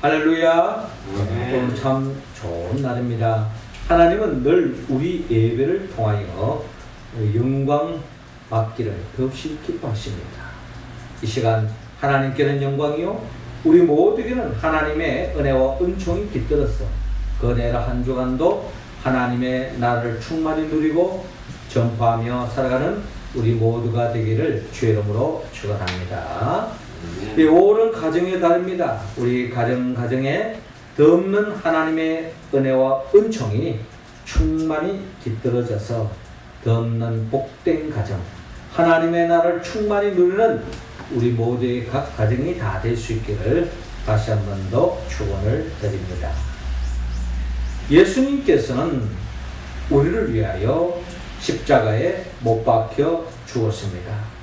할렐루야. 오늘 참 좋은 날입니다. 하나님은 늘 우리 예배를 통하여 영광 받기를 더없이 기뻐하십니다. 이 시간 하나님께는 영광이요 우리 모두에게는 하나님의 은혜와 은총이 깃들어서 그 은혜로 한 주간도 하나님의 나라를 충만히 누리고 전파하며 살아가는 우리 모두가 되기를 주의 이름으로 축원합니다. 이 5월은 가정의 달입니다. 우리 가정에 덧없는 하나님의 은혜와 은총이 충만히 깃들어져서 덧없는 복된 가정, 하나님의 나라를 충만히 누리는 우리 모두의 각 가정이 다 될 수 있기를 다시 한 번 더 축원을 드립니다. 예수님께서는 우리를 위하여 십자가에 못 박혀 죽었습니다.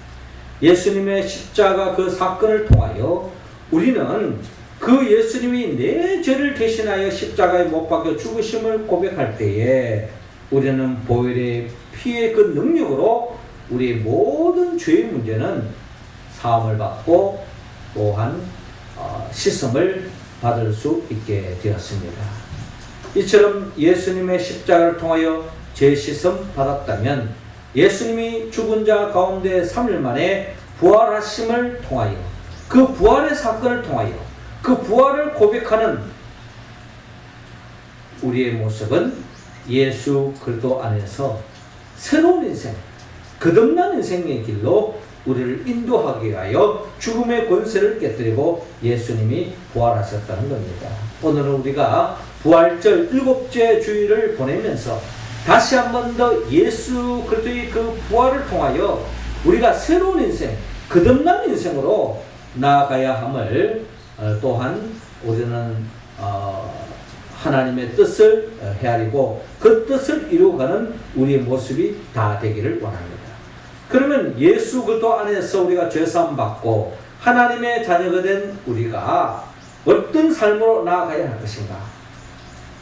예수님의 십자가 그 사건을 통하여 우리는 그 예수님이 내 죄를 대신하여 십자가에 못 박혀 죽으심을 고백할 때에 우리는 보혈의 피의 그 능력으로 우리의 모든 죄의 문제는 사함을 받고 또한 씻음을 받을 수 있게 되었습니다. 이처럼 예수님의 십자가를 통하여 죄 씻음 받았다면 예수님이 죽은 자 가운데 3일 만에 부활하심을 통하여 그 부활의 사건을 통하여 그 부활을 고백하는 우리의 모습은 예수 그리스도 안에서 새로운 인생, 거듭난 인생의 길로 우리를 인도하기 위하여 죽음의 권세를 깨뜨리고 예수님이 부활하셨다는 겁니다. 오늘은 우리가 부활절 7째 주일을 보내면서 다시 한 번 더 예수 그리스도의 그 부활을 통하여 우리가 새로운 인생, 거듭난 인생으로 나아가야 함을 또한 우리는 하나님의 뜻을 헤아리고 그 뜻을 이루어가는 우리의 모습이 다 되기를 원합니다. 그러면 예수 그리스도 안에서 우리가 죄사함 받고 하나님의 자녀가 된 우리가 어떤 삶으로 나아가야 할 것인가?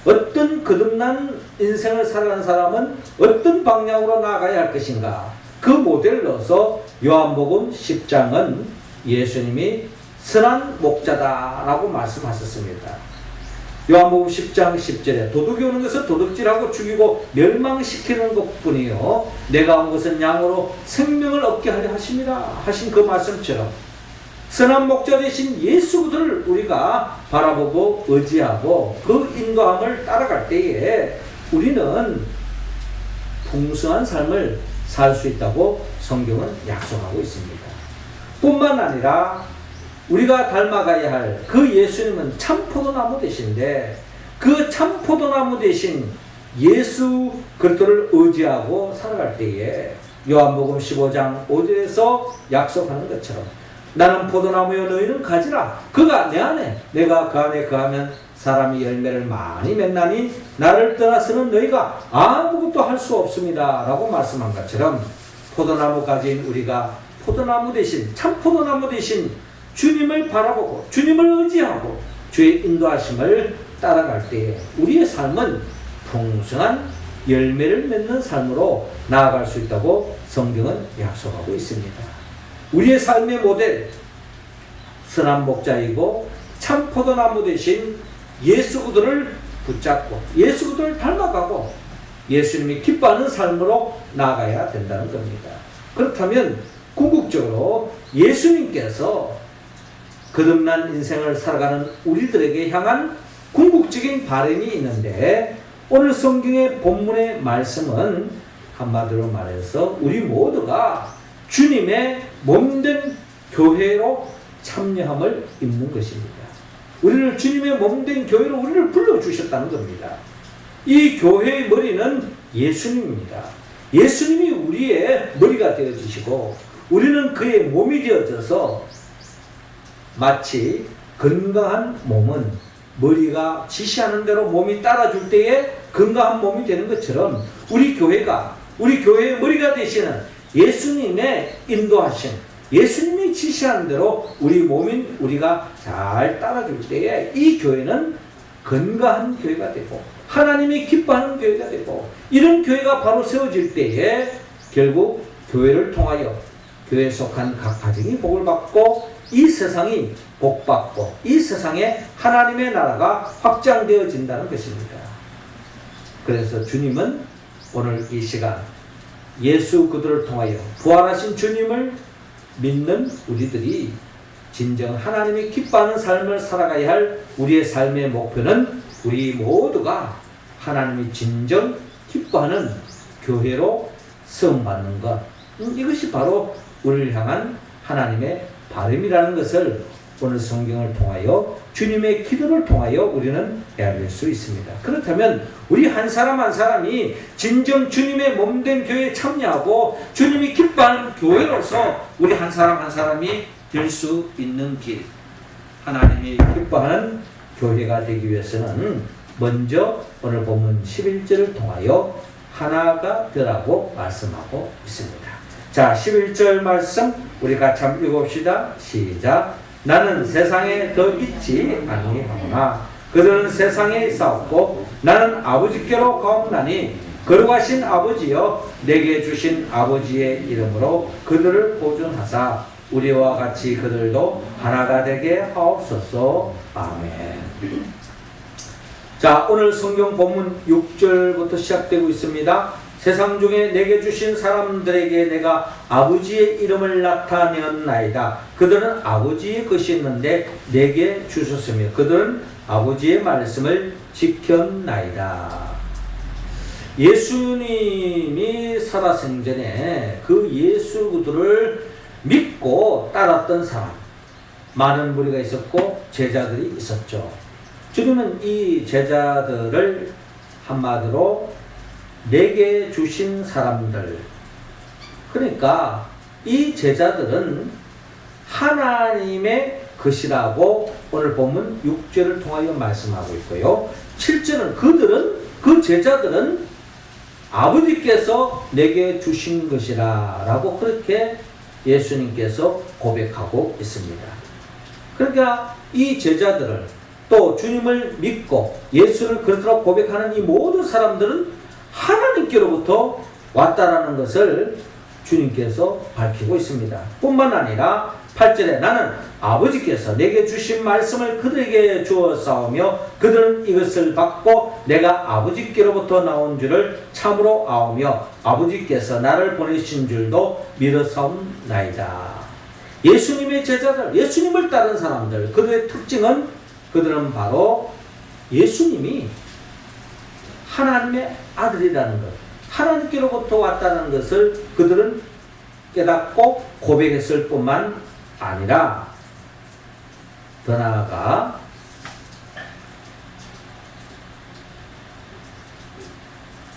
어떤 거듭난 인생을 살아가는 사람은 어떤 방향으로 나아가야 할 것인가? 그 모델을 넣어서 요한복음 10장은 예수님이 선한 목자다라고 말씀하셨습니다. 요한복음 10장 10절에 도둑이 오는 것은 도둑질하고 죽이고 멸망시키는 것뿐이요 내가 온 것은 양으로 생명을 얻게 하려 하심이라 하신 그 말씀처럼 선한 목자 되신 예수 그리스도를 우리가 바라보고 의지하고 그 인도함을 따라갈 때에 우리는 풍성한 삶을 살 수 있다고 성경은 약속하고 있습니다. 뿐만 아니라 우리가 닮아가야 할 그 예수님은 참 포도나무 되신데 그 참 포도나무 되신 예수 그리스도를 의지하고 살아갈 때에 요한복음 15장 5절에서 약속하는 것처럼 나는 포도나무여 너희는 가지라 그가 내 안에 내가 그 안에 거하면 사람이 열매를 많이 맺나니 나를 떠나서는 너희가 아무것도 할 수 없습니다 라고 말씀한 것처럼 포도나무 가진 우리가 포도나무 대신 참 포도나무 대신 주님을 바라보고 주님을 의지하고 주의 인도하심을 따라갈 때에 우리의 삶은 풍성한 열매를 맺는 삶으로 나아갈 수 있다고 성경은 약속하고 있습니다. 우리의 삶의 모델 선한 목자이고 참 포도나무 대신 예수 그리스도를 붙잡고 예수 그리스도를 닮아가고 예수님이 기뻐하는 삶으로 나아가야 된다는 겁니다. 그렇다면 궁극적으로 예수님께서 거듭난 인생을 살아가는 우리들에게 향한 궁극적인 바람이 있는데 오늘 성경의 본문의 말씀은 한마디로 말해서 우리 모두가 주님의 몸된 교회로 참여함을 입는 것입니다. 우리를 주님의 몸된 교회로 우리를 불러주셨다는 겁니다. 이 교회의 머리는 예수님입니다. 예수님이 우리의 머리가 되어주시고 우리는 그의 몸이 되어져서 마치 건강한 몸은 머리가 지시하는 대로 몸이 따라줄 때에 건강한 몸이 되는 것처럼 우리 교회의 머리가 되시는 예수님의 인도하심, 예수님이 지시하는 대로 우리 몸인 우리가 잘 따라줄 때에 이 교회는 건강한 교회가 되고 하나님이 기뻐하는 교회가 되고 이런 교회가 바로 세워질 때에 결국 교회를 통하여 교회에 속한 각 가정이 복을 받고 이 세상이 복받고 이 세상에 하나님의 나라가 확장되어진다는 것입니다. 그래서 주님은 오늘 이 시간 예수 그들을 통하여 부활하신 주님을 믿는 우리들이 진정 하나님이 기뻐하는 삶을 살아가야 할 우리의 삶의 목표는 우리 모두가 하나님이 진정 기뻐하는 교회로 세움받는 것, 이것이 바로 우리를 향한 하나님의 바람이라는 것을 오늘 성경을 통하여 주님의 기도를 통하여 우리는 알릴 수 있습니다. 그렇다면 우리 한 사람 한 사람이 진정 주님의 몸된 교회에 참여하고 주님이 기뻐하는 교회로서 우리 한 사람 한 사람이 될 수 있는 길, 하나님이 기뻐하는 교회가 되기 위해서는 먼저 오늘 본문 11절을 통하여 하나가 되라고 말씀하고 있습니다. 자, 11절 말씀 우리 같이 한번 읽어봅시다. 시작. 나는 세상에 더 있지 아니하구나. 그들은 세상에 있사옵고 나는 아버지께로 가옵나니 거룩하신 아버지여 내게 주신 아버지의 이름으로 그들을 보존하사 우리와 같이 그들도 하나가 되게 하옵소서. 아멘. 자, 오늘 성경 본문 6절부터 시작되고 있습니다. 세상 중에 내게 주신 사람들에게 내가 아버지의 이름을 나타내었나이다. 그들은 아버지의 것이 있는데 내게 주셨으며 그들은 아버지의 말씀을 지켰나이다. 예수님이 살아생전에 그 예수 그들을 믿고 따랐던 사람, 많은 무리가 있었고 제자들이 있었죠. 주님은 이 제자들을 한마디로 내게 주신 사람들, 그러니까 이 제자들은 하나님의 것이라고 오늘 본문 6절을 통하여 말씀하고 있고요. 7절은 그 제자들은 아버지께서 내게 주신 것이라 라고 그렇게 예수님께서 고백하고 있습니다. 그러니까 이 제자들을 또 주님을 믿고 예수를 그렇다고 고백하는 이 모든 사람들은 하나님께로부터 왔다라는 것을 주님께서 밝히고 있습니다. 뿐만 아니라 8절에 나는 아버지께서 내게 주신 말씀을 그들에게 주었사오며 그들은 이것을 받고 내가 아버지께로부터 나온 줄을 참으로 아오며 아버지께서 나를 보내신 줄도 믿었사옵나이다. 예수님의 제자들, 예수님을 따른 사람들, 그들의 특징은 그들은 바로 예수님이 하나님의 아들이라는 것, 하나님께로부터 왔다는 것을 그들은 깨닫고 고백했을 뿐만 아니라 더 나아가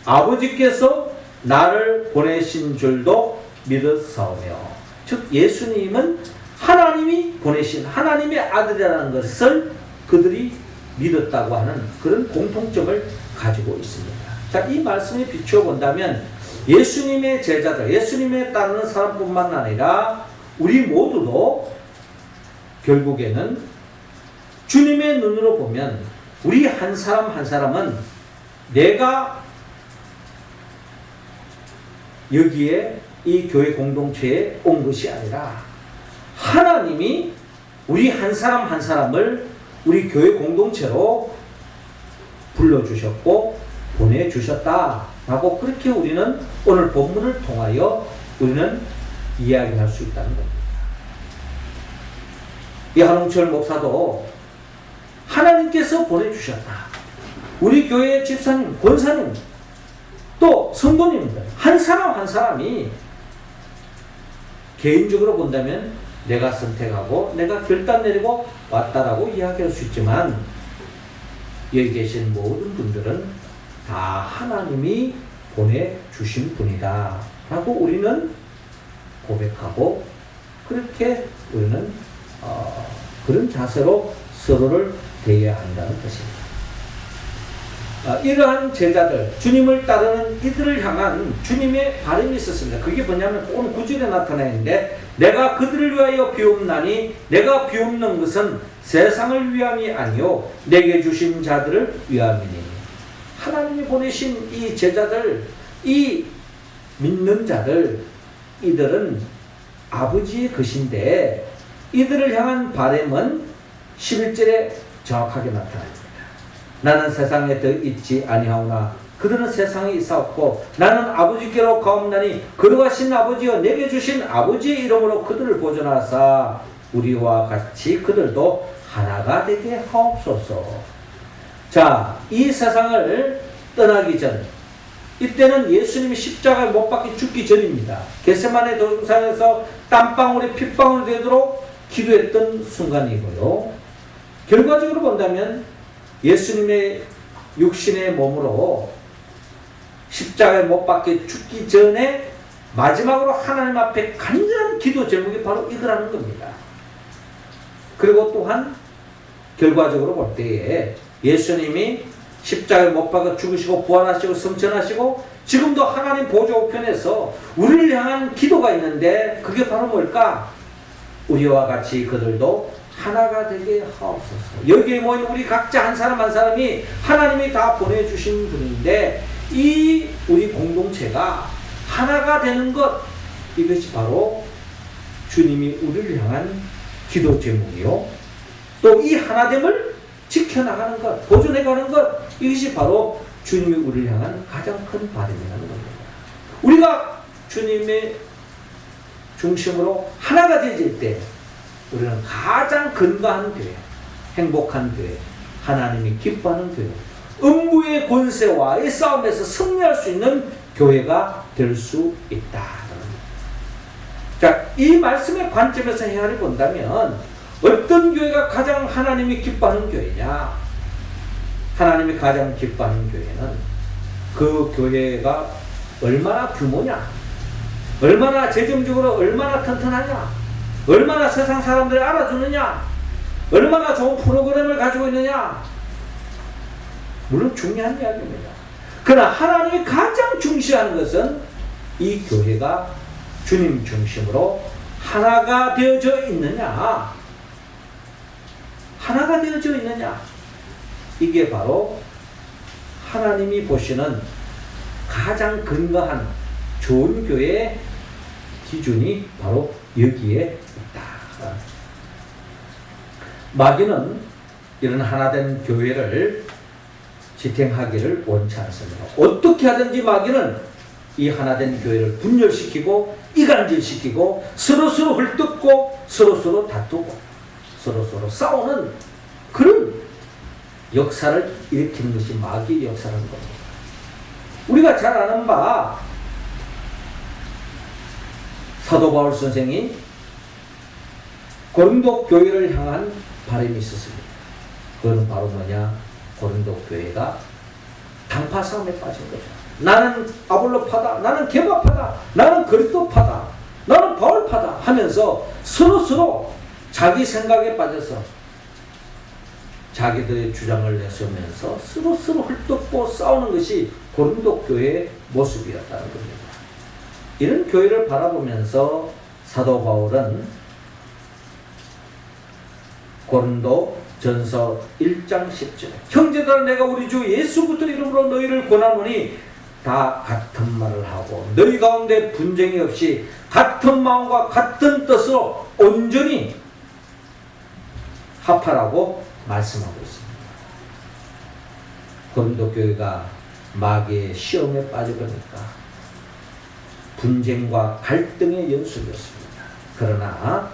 아버지께서 나를 보내신 줄도 믿었사오며, 즉 예수님은 하나님이 보내신 하나님의 아들이라는 것을 그들이 믿었다고 하는 그런 공통점을 가지고 있습니다. 자, 이 말씀에 비추어 본다면 예수님의 제자들, 예수님에 따르는 사람뿐만 아니라 우리 모두도 결국에는 주님의 눈으로 보면 우리 한 사람 한 사람은 내가 여기에 이 교회 공동체에 온 것이 아니라 하나님이 우리 한 사람 한 사람을 우리 교회 공동체로 불러주셨고 보내주셨다라고 그렇게 우리는 오늘 본문을 통하여 우리는 이야기할 수 있다는 겁니다. 이 한홍철 목사도 하나님께서 보내주셨다. 우리 교회 집사님, 권사님, 또 성도님들 한 사람 한 사람이 개인적으로 본다면 내가 선택하고 내가 결단 내리고 왔다라고 이야기할 수 있지만 여기 계신 모든 분들은 다 하나님이 보내주신 분이다 라고 우리는 고백하고 그렇게 우리는 그런 자세로 서로를 대해야 한다는 것입니다. 이러한 제자들, 주님을 따르는 이들을 향한 주님의 바람이 있었습니다. 그게 뭐냐면 오늘 9절에 나타나 있는데 내가 그들을 위하여 비옵나니 내가 비옵는 것은 세상을 위함이 아니요 내게 주신 자들을 위함이니. 하나님이 보내신 이 제자들, 이 믿는 자들, 이들은 아버지의 것인데 이들을 향한 바람은 11절에 정확하게 나타납니다. 나는 세상에 더 있지 아니하오나 그들은 세상에 있사옵고 나는 아버지께로 가옵나니 거룩하신 아버지여 내게 주신 아버지의 이름으로 그들을 보존하사 우리와 같이 그들도 하나가 되게 하옵소서. 자, 이 세상을 떠나기 전, 이때는 예수님이 십자가에 못 박혀 죽기 전입니다. 겟세마네 동산에서 땀방울이 핏방울이 되도록 기도했던 순간이고요. 결과적으로 본다면 예수님의 육신의 몸으로 십자가에 못 박혀 죽기 전에 마지막으로 하나님 앞에 간절한 기도 제목이 바로 이거라는 겁니다. 그리고 또한 결과적으로 볼 때에 예수님이 십자가에 못 박아 죽으시고 부활하시고 승천하시고 지금도 하나님 보좌 우편에서 우리를 향한 기도가 있는데 그게 바로 뭘까? 우리와 같이 그들도 하나가 되게 하옵소서. 여기에 모인 우리 각자 한 사람 한 사람이 하나님이 다 보내주신 분인데 이 우리 공동체가 하나가 되는 것, 이것이 바로 주님이 우리를 향한 기도 제목이요. 또 이 하나됨을 지켜나가는 것, 보존해가는 것, 이것이 바로 주님이 우리를 향한 가장 큰 바람이라는 겁니다. 우리가 주님의 중심으로 하나가 되질 때 우리는 가장 건강한 교회, 행복한 교회, 하나님이 기뻐하는 교회, 음부의 권세와 이 싸움에서 승리할 수 있는 교회가 될 수 있다. 자, 이 말씀의 관점에서 헤아려 본다면 어떤 교회가 가장 하나님이 기뻐하는 교회냐? 하나님이 가장 기뻐하는 교회는 그 교회가 얼마나 규모냐? 얼마나 재정적으로 얼마나 튼튼하냐? 얼마나 세상 사람들이 알아주느냐? 얼마나 좋은 프로그램을 가지고 있느냐? 물론 중요한 이야기입니다. 그러나 하나님이 가장 중시하는 것은 이 교회가 주님 중심으로 하나가 되어져 있느냐? 하나가 되어져 있느냐? 이게 바로 하나님이 보시는 가장 근거한 좋은 교회의 기준이 바로 여기에 있다. 마귀는 이런 하나된 교회를 지탱하기를 원치 않습니다. 어떻게 하든지 마귀는 이 하나된 교회를 분열시키고 이간질시키고 서로서로 헐뜯고 서로서로 다투고 서로서로 싸우는 그런 역사를 일으키는 것이 마귀의 역사라는 겁니다. 우리가 잘 아는 바 사도 바울 선생이 고린도 교회를 향한 바람이 있었습니다. 그건 바로 뭐냐? 고린도 교회가 당파 싸움에 빠진 거죠. 나는 아볼로파다, 나는 게바파다, 나는 그리스도파다, 나는 바울파다 하면서 서로서로 자기 생각에 빠져서 자기들의 주장을 내세우면서 서로서로 헐뜯고 싸우는 것이 고린도 교회의 모습이었다는 겁니다. 이런 교회를 바라보면서 사도 바울은 고린도 전서 1장 10절에 형제들아 내가 우리 주 예수 그리스도 이름으로 너희를 권하노니 다 같은 말을 하고 너희 가운데 분쟁이 없이 같은 마음과 같은 뜻으로 온전히 합하라고 말씀하고 있습니다. 고린도 교회가 마귀의 시험에 빠져버리니까 분쟁과 갈등의 연속이었습니다. 그러나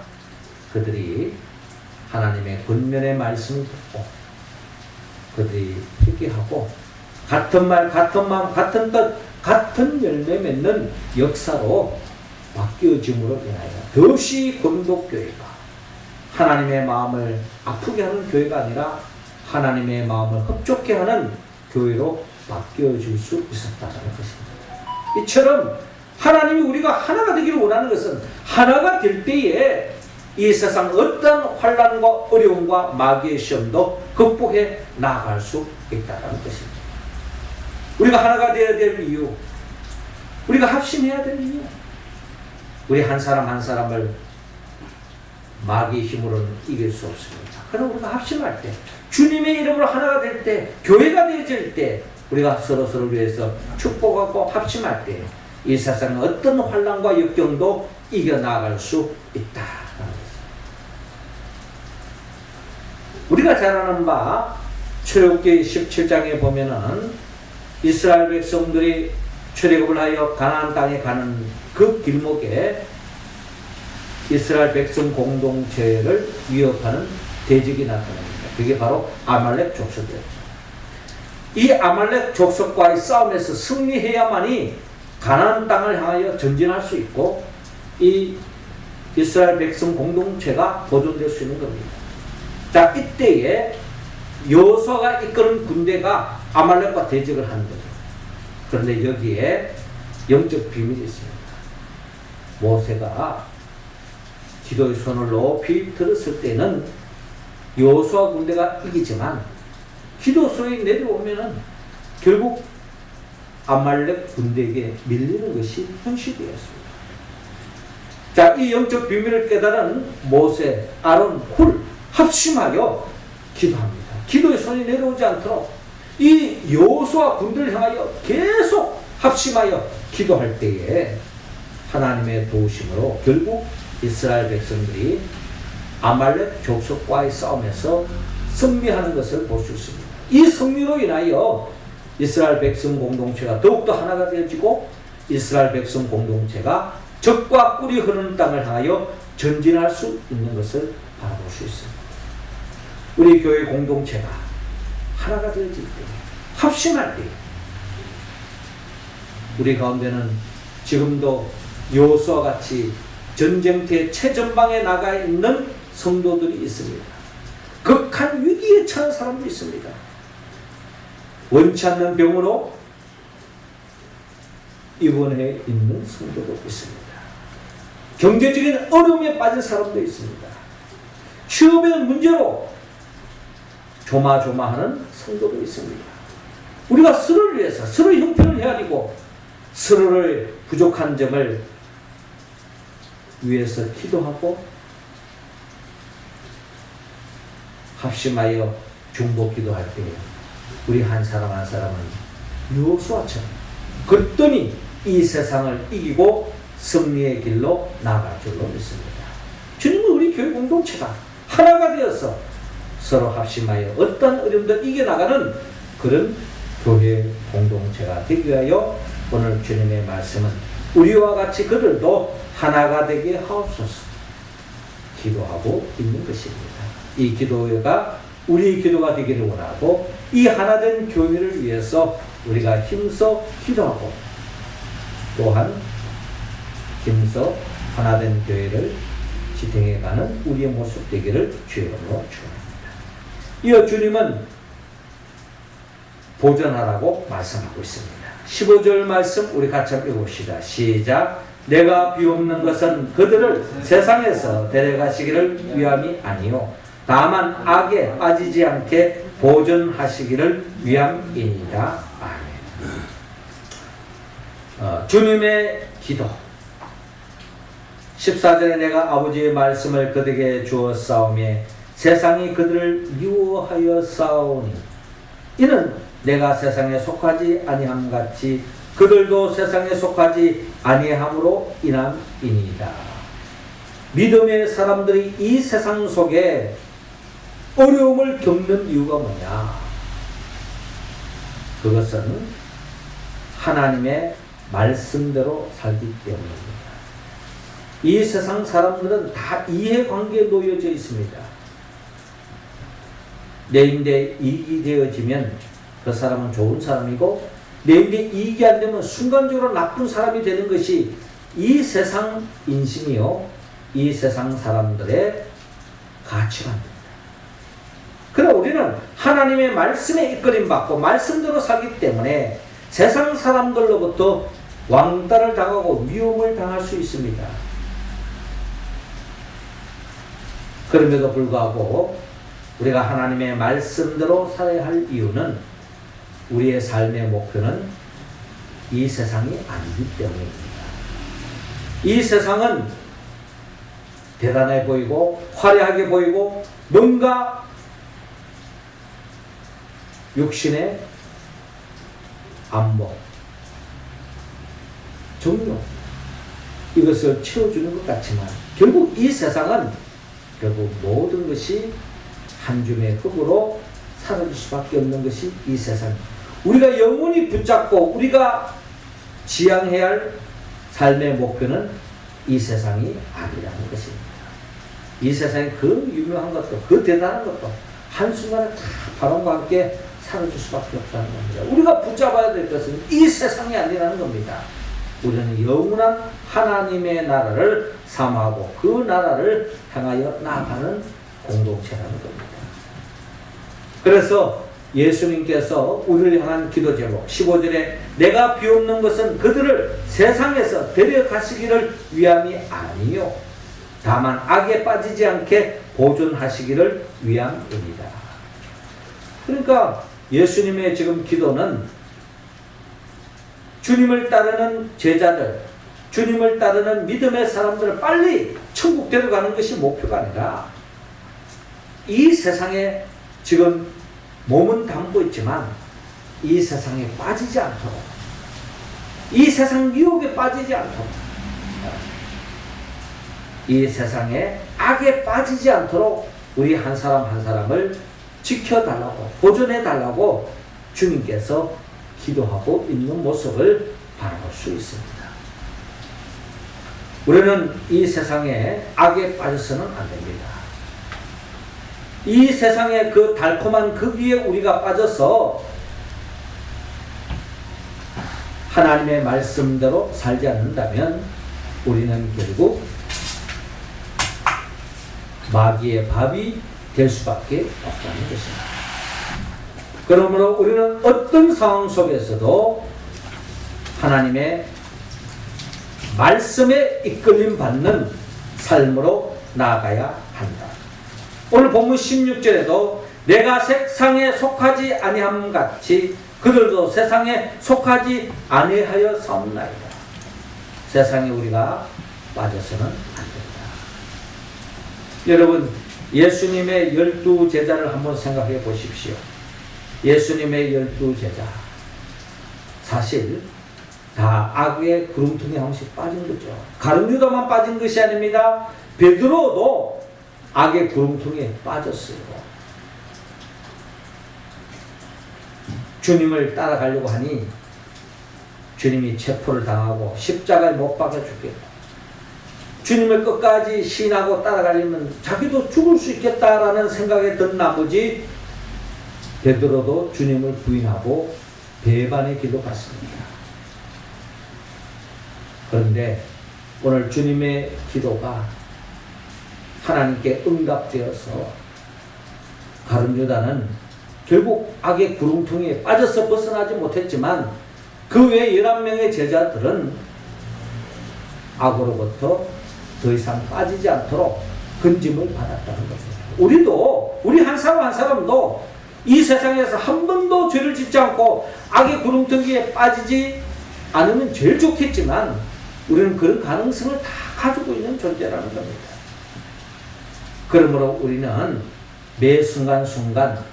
그들이 하나님의 권면의 말씀을 듣고 그들이 회개하고 같은 말, 같은 마음, 같은 뜻, 같은 열매 맺는 역사로 바뀌어짐으로 인하여 더없이 고린도 교회가 하나님의 마음을 아프게 하는 교회가 아니라 하나님의 마음을 흡족해 하는 교회로 바뀌어질 수 있었다는 것입니다. 이처럼 하나님이 우리가 하나가 되기를 원하는 것은 하나가 될 때에 이 세상 어떤 환난과 어려움과 마귀의 시험도 극복해 나아갈 수 있다는 것입니다. 우리가 하나가 되어야 될 이유, 우리가 합심해야 될 이유, 우리 한 사람 한 사람을 마귀의 힘으로는 이길 수 없습니다. 그러나 우리가 합심할 때, 주님의 이름으로 하나가 될 때, 교회가 되어질 때, 우리가 서로서로 위해서 축복하고 합심할 때, 이 세상의 어떤 환난과 역경도 이겨나갈 수 있다. 우리가 잘 아는 바 출애굽기 17장에 보면은 이스라엘 백성들이 출애굽을 하여 가나안 땅에 가는 그 길목에 이스라엘 백성 공동체를 위협하는 대적이 나타납니다. 그게 바로 아말렉 족속이었죠. 이 아말렉 족속과의 싸움에서 승리해야만이 가나안 땅을 향하여 전진할 수 있고 이 이스라엘 백성 공동체가 보존될 수 있는 겁니다. 자, 이때에 여호수아가 이끄는 군대가 아말렉과 대적을 하는 거죠. 그런데 여기에 영적 비밀이 있습니다. 모세가 기도의 손을 높이 들었을 때는 여호수아 군대가 이기지만 기도소에 내려오면은 결국 아말렉 군대에게 밀리는 것이 현실이었습니다. 자, 이 영적 비밀을 깨달은 모세, 아론, 훌 합심하여 기도합니다. 기도의 손이 내려오지 않도록 이 여호수아 군대를 향하여 계속 합심하여 기도할 때에 하나님의 도우심으로 결국 이스라엘 백성들이 아말렉 족속과의 싸움에서 승리하는 것을 볼 수 있습니다. 이 승리로 인하여 이스라엘 백성 공동체가 더욱더 하나가 되어지고 이스라엘 백성 공동체가 적과 꿀이 흐르는 땅을 향하여 전진할 수 있는 것을 바라볼 수 있습니다. 우리 교회 공동체가 하나가 되어질 때, 합심할 때 우리 가운데는 지금도 여호수아와 같이 전쟁터의 최전방에 나가 있는 성도들이 있습니다. 극한 위기에 처한 사람도 있습니다. 원치 않는 병으로 입원해 있는 성도도 있습니다. 경제적인 어려움에 빠진 사람도 있습니다. 취업의 문제로 조마조마하는 성도도 있습니다. 우리가 서로를 위해서 서로 형편을 헤아리고 서로를 부족한 점을 위해서 기도하고 합심하여 중보기도할 때 우리 한 사람 한 사람은 여호수아처럼 그랬더니 이 세상을 이기고 승리의 길로 나아갈 줄로 믿습니다. 주님은 우리 교회 공동체가 하나가 되어서 서로 합심하여 어떤 어려움도 이겨나가는 그런 교회 공동체가 되기 위하여 오늘 주님의 말씀은 우리와 같이 그들도 하나가 되게 하옵소서 기도하고 있는 것입니다. 이 기도가 우리의 기도가 되기를 원하고 이 하나된 교회를 위해서 우리가 힘써 기도하고 또한 힘써 하나된 교회를 지탱해가는 우리의 모습 되기를 주의 이름으로 축원합니다. 이어 주님은 보존하라고 말씀하고 있습니다. 15절 말씀 우리 같이 읽어봅시다. 시작. 내가 비옵는 것은 그들을 세상에서 데려가시기를 위함이 아니요 다만 악에 빠지지 않게 보존하시기를 위함이니라. 아멘. 주님의 기도 14절에 내가 아버지의 말씀을 그들에게 주었사오매 세상이 그들을 미워하여 싸우니 이는 내가 세상에 속하지 아니함 같이 그들도 세상에 속하지 아니함으로 인함이니이다. 믿음의 사람들이 이 세상 속에 어려움을 겪는 이유가 뭐냐? 그것은 하나님의 말씀대로 살기 때문입니다. 이 세상 사람들은 다 이해관계에 놓여져 있습니다. 내인데 이익이 되어지면 그 사람은 좋은 사람이고 내인데 이익이 안 되면 순간적으로 나쁜 사람이 되는 것이 이 세상 인심이요 이 세상 사람들의 가치관입니다. 그러나 우리는 하나님의 말씀에 이끌림 받고 말씀대로 살기 때문에 세상 사람들로부터 왕따를 당하고 미움을 당할 수 있습니다. 그럼에도 불구하고 우리가 하나님의 말씀대로 살아야 할 이유는 우리의 삶의 목표는 이 세상이 아니기 때문입니다. 이 세상은 대단해 보이고 화려하게 보이고 뭔가 육신의 안목, 정욕 이것을 채워주는 것 같지만 결국 이 세상은 결국 모든 것이 한 줌의 흙으로 사라질 수밖에 없는 것이 이 세상. 우리가 영원히 붙잡고 우리가 지향해야 할 삶의 목표는 이 세상이 아니라는 것입니다. 이 세상에 그 유명한 것도 그 대단한 것도 한순간에 다 바람과 함께 사라질 수밖에 없다는 겁니다. 우리가 붙잡아야 될 것은 이 세상이 아니라는 겁니다. 우리는 영원한 하나님의 나라를 사모하고 그 나라를 향하여 나아가는 공동체라는 겁니다. 그래서 예수님께서 우리를 향한 기도 제목 15절에 내가 비옵는 것은 그들을 세상에서 데려가시기를 위함이 아니요 다만 악에 빠지지 않게 보존하시기를 위함입니다. 그러니까 예수님의 지금 기도는 주님을 따르는 제자들, 주님을 따르는 믿음의 사람들을 빨리 천국 데려가는 것이 목표가 아니라 이 세상에 지금 몸은 담고 있지만 이 세상에 빠지지 않도록, 이 세상 유혹에 빠지지 않도록, 이 세상에 악에 빠지지 않도록 우리 한 사람 한 사람을 지켜달라고, 보존해달라고 주님께서 기도하고 있는 모습을 바라볼 수 있습니다. 우리는 이 세상에 악에 빠져서는 안 됩니다. 이 세상의 그 달콤한 그 위에 우리가 빠져서 하나님의 말씀대로 살지 않는다면 우리는 결국 마귀의 밥이 될 수밖에 없다는 것입니다. 그러므로 우리는 어떤 상황 속에서도 하나님의 말씀에 이끌림 받는 삶으로 나아가야 한다. 오늘 본문 16절에도 내가 세상에 속하지 아니함 같이 그들도 세상에 속하지 아니하여 사옵나이다. 세상에 우리가 빠져서는 안 된다. 여러분, 예수님의 12 제자를 한번 생각해 보십시오. 예수님의 12 제자, 사실 다 악의 구렁텅이에 한 번씩 빠진 거죠. 가룟 유다만 빠진 것이 아닙니다. 베드로도 악의 구렁텅이에 빠졌어요. 주님을 따라가려고 하니 주님이 체포를 당하고 십자가에 못 박아 죽겠다. 주님을 끝까지 신하고 따라가려면 자기도 죽을 수 있겠다라는 생각에 든 나머지 베드로도 주님을 부인하고 배반의 길로 갔습니다. 그런데 오늘 주님의 기도가 하나님께 응답되어서 가룟 유다는 결국 악의 구렁텅이에 빠져서 벗어나지 못했지만 그 외 11명의 제자들은 악으로부터 더 이상 빠지지 않도록 건짐을 받았다는 겁니다. 우리 한 사람 한 사람도 이 세상에서 한 번도 죄를 짓지 않고 악의 구렁텅이에 빠지지 않으면 제일 좋겠지만 우리는 그런 가능성을 다 가지고 있는 존재라는 겁니다. 그러므로 우리는 매 순간순간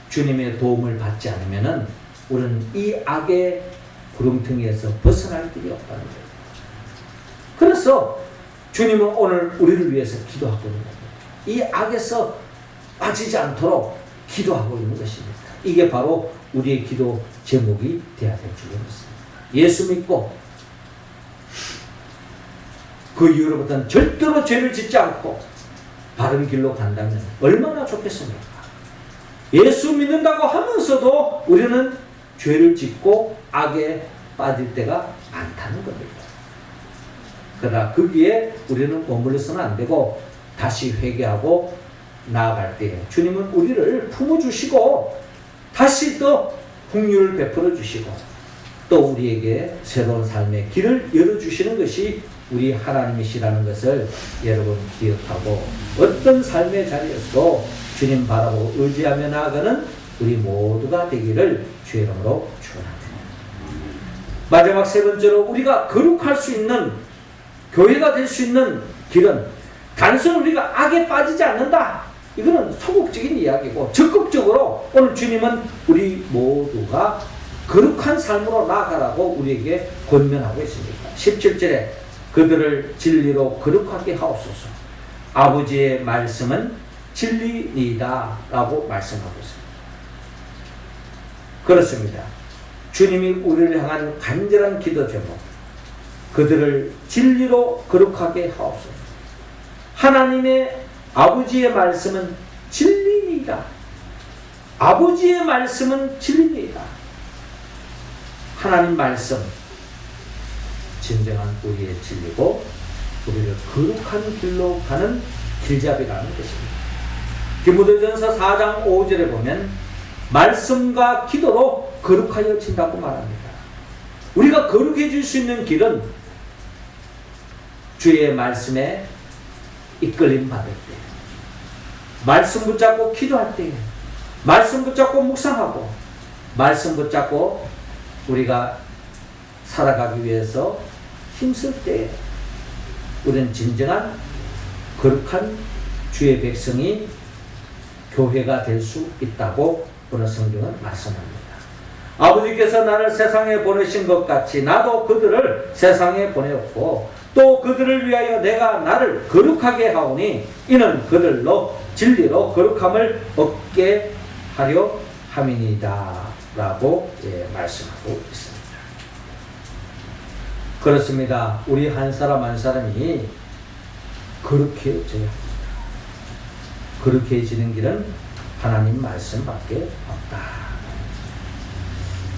주님의 도움을 받지 않으면 우리는 이 악의 구렁텅이에서 벗어날 길이 없다는 거예요. 그래서 주님은 오늘 우리를 위해서 기도하고 있는 겁니다. 이 악에서 빠지지 않도록 기도하고 있는 것입니다. 이게 바로 우리의 기도 제목이 되어야 될 줄 믿습니다. 예수 믿고 그 이후로부터는 절대로 죄를 짓지 않고 바른 길로 간다면 얼마나 좋겠습니까? 예수 믿는다고 하면서도 우리는 죄를 짓고 악에 빠질 때가 많다는 겁니다. 그러나 거기에 우리는 머물러서는 안 되고 다시 회개하고 나아갈 때 주님은 우리를 품어주시고 다시 또 긍휼을 베풀어 주시고 또 우리에게 새로운 삶의 길을 열어주시는 것이 우리 하나님이시라는 것을 여러분 기억하고 어떤 삶의 자리에서도 주님 바라보고 의지하며 나아가는 우리 모두가 되기를 주의 이름으로 축원합니다. 마지막 세 번째로 우리가 거룩할 수 있는 교회가 될 수 있는 길은 단순히 우리가 악에 빠지지 않는다. 이거는 소극적인 이야기고 적극적으로 오늘 주님은 우리 모두가 거룩한 삶으로 나아가라고 우리에게 권면하고 있습니다. 17절에 그들을 진리로 거룩하게 하옵소서. 아버지의 말씀은 진리니이다 라고 말씀하고 있습니다. 그렇습니다. 주님이 우리를 향한 간절한 기도 제목, 그들을 진리로 거룩하게 하옵소서. 하나님의 아버지의 말씀은 진리니이다. 아버지의 말씀은 진리니이다. 하나님 말씀, 진정한 우리의 진리고 우리를 거룩한 길로 가는 길잡이라는 것입니다. 디모데전서 4장 5절에 보면 말씀과 기도로 거룩하여 진다고 말합니다. 우리가 거룩해질 수 있는 길은 주의 말씀에 이끌림 받을 때, 말씀 붙잡고 기도할 때, 말씀 붙잡고 묵상하고, 말씀 붙잡고 우리가 살아가기 위해서 힘쓸 때 우리는 진정한 거룩한 주의 백성이 교회가 될 수 있다고 오늘 성경은 말씀합니다. 아버지께서 나를 세상에 보내신 것 같이 나도 그들을 세상에 보내었고 또 그들을 위하여 내가 나를 거룩하게 하오니 이는 그들로 진리로 거룩함을 얻게 하려 함이니이다 라고 말씀하고 있습니다. 그렇습니다. 우리 한 사람 한 사람이 거룩해져야 합니다. 거룩해지는 길은 하나님 말씀밖에 없다.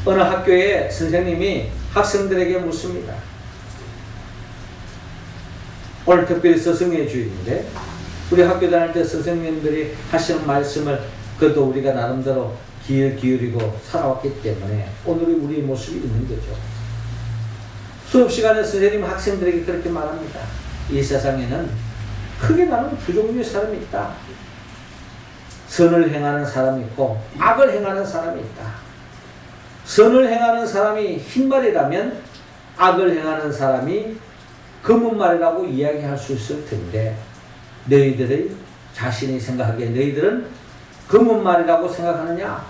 어느 학교에 선생님이 학생들에게 묻습니다. 오늘 특별히 스승의 주일인데 우리 학교 다닐 때 선생님들이 하시는 말씀을 그것도 우리가 나름대로 귀를 기울이고 살아왔기 때문에 오늘의 우리의 모습이 있는 거죠. 수업 시간에 선생님 학생들에게 그렇게 말합니다. 이 세상에는 크게 나누는 두 종류의 사람이 있다. 선을 행하는 사람이 있고 악을 행하는 사람이 있다. 선을 행하는 사람이 흰말이라면 악을 행하는 사람이 검은말이라고 이야기할 수 있을 텐데 너희들의 자신이 생각하기에 너희들은 검은말이라고 생각하느냐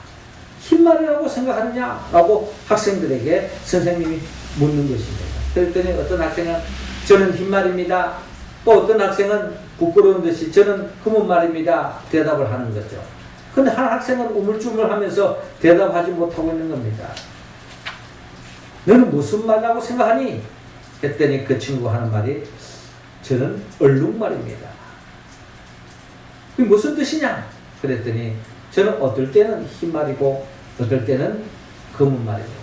흰말이라고 생각하느냐 라고 학생들에게 선생님이 묻는 것입니다. 그랬더니 어떤 학생은 저는 흰말입니다. 또 어떤 학생은 부끄러운 듯이 저는 검은말입니다. 대답을 하는 거죠. 그런데 한 학생은 우물쭈물하면서 대답하지 못하고 있는 겁니다. 너는 무슨 말이라고 생각하니? 했더니 그 친구가 하는 말이 저는 얼룩말입니다. 그게 무슨 뜻이냐? 그랬더니 저는 어떨 때는 흰말이고 어떨 때는 검은말입니다.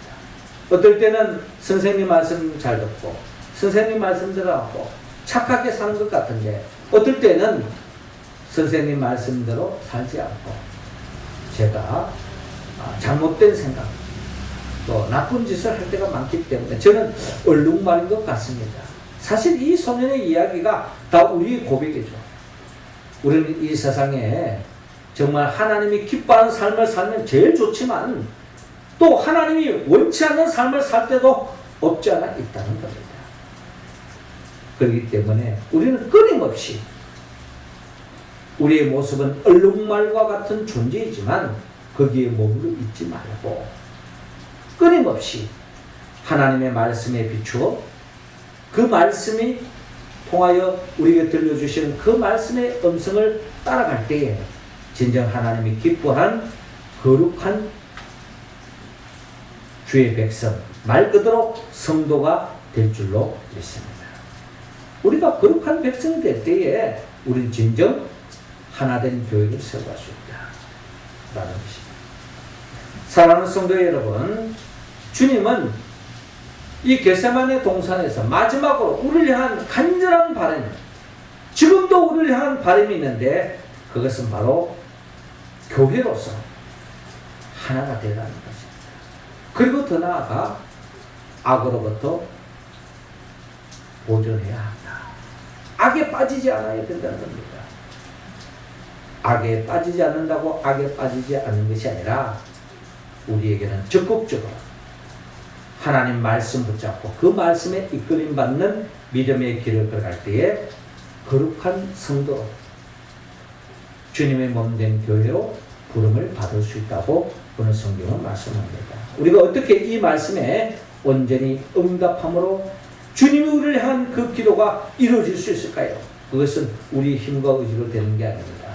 어떨 때는 선생님 말씀 잘 듣고 선생님 말씀 들어가고 착하게 사는 것 같은데 어떨 때는 선생님 말씀대로 살지 않고 제가 잘못된 생각 또 나쁜 짓을 할 때가 많기 때문에 저는 얼룩말인 것 같습니다. 사실 이 소년의 이야기가 다 우리의 고백이죠. 우리는 이 세상에 정말 하나님이 기뻐하는 삶을 살면 제일 좋지만 또 하나님이 원치 않는 삶을 살 때도 없지 않아 있다는 겁니다. 그렇기 때문에 우리는 끊임없이 우리의 모습은 얼룩말과 같은 존재이지만 거기에 머물러 있지 말고 끊임없이 하나님의 말씀에 비추어 그 말씀이 통하여 우리에게 들려주시는 그 말씀의 음성을 따라갈 때에 진정 하나님이 기뻐하는 거룩한 주의 백성, 말 그대로 성도가 될 줄로 믿습니다. 우리가 거룩한 백성이 될 때에 우리는 진정 하나된 교회를 세워갈 수 있다라는 것입니다. 사랑하는 성도 여러분, 주님은 이 겟세마네 동산에서 마지막으로 우리를 향한 간절한 바람, 지금도 우리를 향한 바람이 있는데 그것은 바로 교회로서 하나가 되라는 것입니다. 그리고 더 나아가 악으로부터 보존해야 한다. 악에 빠지지 않아야 된다는 겁니다. 악에 빠지지 않는다고 악에 빠지지 않는 것이 아니라 우리에게는 적극적으로 하나님 말씀 붙잡고 그 말씀에 이끌림 받는 믿음의 길을 걸어갈 때에 거룩한 성도로 주님의 몸된 교회로 부름을 받을 수 있다고 오늘 성경은 말씀합니다. 우리가 어떻게 이 말씀에 온전히 응답함으로 주님이 우리를 향한 그 기도가 이루어질 수 있을까요? 그것은 우리 힘과 의지로 되는 게 아닙니다.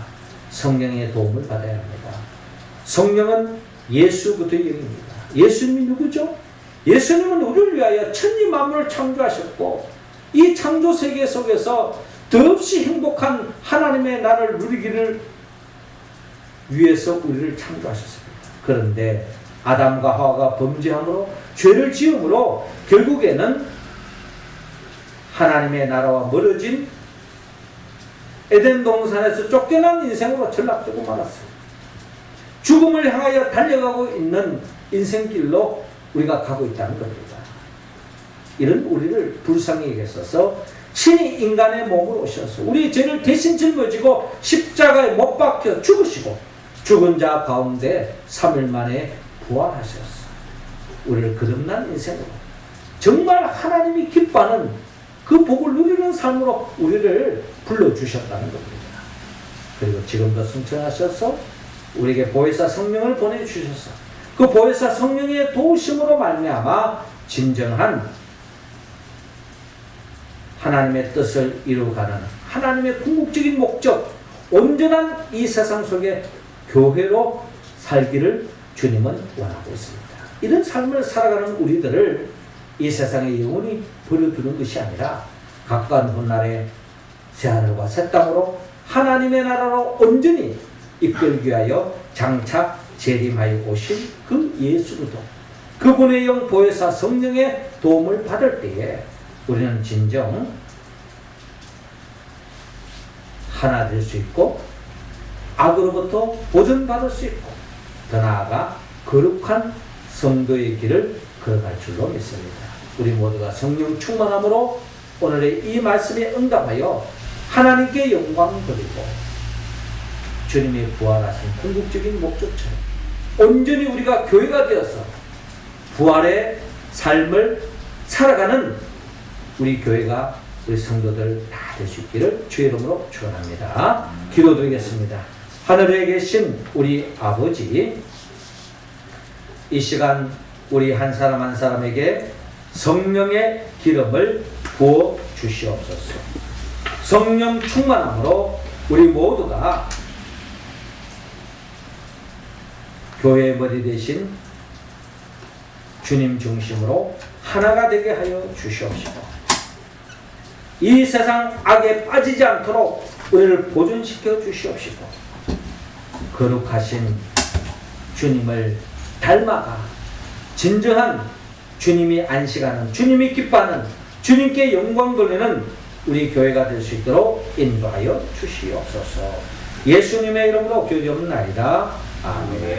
성령의 도움을 받아야 합니다. 성령은 예수 그리스도의 영입니다. 예수님이 누구죠? 예수님은 우리를 위하여 천지 만물을 창조하셨고 이 창조 세계 속에서 더없이 행복한 하나님의 나라를 누리기를 위해서 우리를 창조하셨습니다. 그런데 아담과 하와가 범죄함으로 죄를 지음으로 결국에는 하나님의 나라와 멀어진 에덴 동산에서 쫓겨난 인생으로 전락되고 말았어요. 죽음을 향하여 달려가고 있는 인생길로 우리가 가고 있다는 겁니다. 이런 우리를 불쌍히 여기셔서 친히 인간의 몸으로 오셔서 우리 죄를 대신 짊어지고 십자가에 못 박혀 죽으시고 죽은 자 가운데 3일 만에 부활하셨어. 우리를 거듭난 인생으로 정말 하나님이 기뻐하는 그 복을 누리는 삶으로 우리를 불러주셨다는 겁니다. 그리고 지금도 승천하셔서 우리에게 보혜사 성령을 보내주셔서 그 보혜사 성령의 도우심으로 말미암아 진정한 하나님의 뜻을 이루어가는 하나님의 궁극적인 목적, 온전한 이 세상 속에 교회로 살기를 주님은 원하고 있습니다. 이런 삶을 살아가는 우리들을 이 세상에 영원히 버려두는 것이 아니라 가까운 훗날에 새하늘과 새 땅으로 하나님의 나라로 온전히 이끌기 위하여 장차 재림하여 오신 그 예수 그리스도 그분의 영 보혜사 성령의 도움을 받을 때에 우리는 진정 하나 될 수 있고 악으로부터 보존받을 수 있고 더 나아가 거룩한 성도의 길을 걸어갈 줄로 믿습니다. 우리 모두가 성령 충만함으로 오늘의 이 말씀에 응답하여 하나님께 영광 드리고 주님이 부활하신 궁극적인 목적처럼 온전히 우리가 교회가 되어서 부활의 삶을 살아가는 우리 교회가 우리 성도들 다 될 수 있기를 주의 이름으로 축원합니다. 기도드리겠습니다. 하늘에 계신 우리 아버지, 이 시간 우리 한 사람 한 사람에게 성령의 기름을 부어 주시옵소서. 성령 충만함으로 우리 모두가 교회의 머리 대신 주님 중심으로 하나가 되게 하여 주시옵시고 이 세상 악에 빠지지 않도록 우리를 보존시켜 주시옵시고 거룩하신 주님을 닮아가 진정한 주님이 안식하는, 주님이 기뻐하는, 주님께 영광 돌리는 우리 교회가 될 수 있도록 인도하여 주시옵소서. 예수님의 이름으로 기도하옵나이다. 아멘.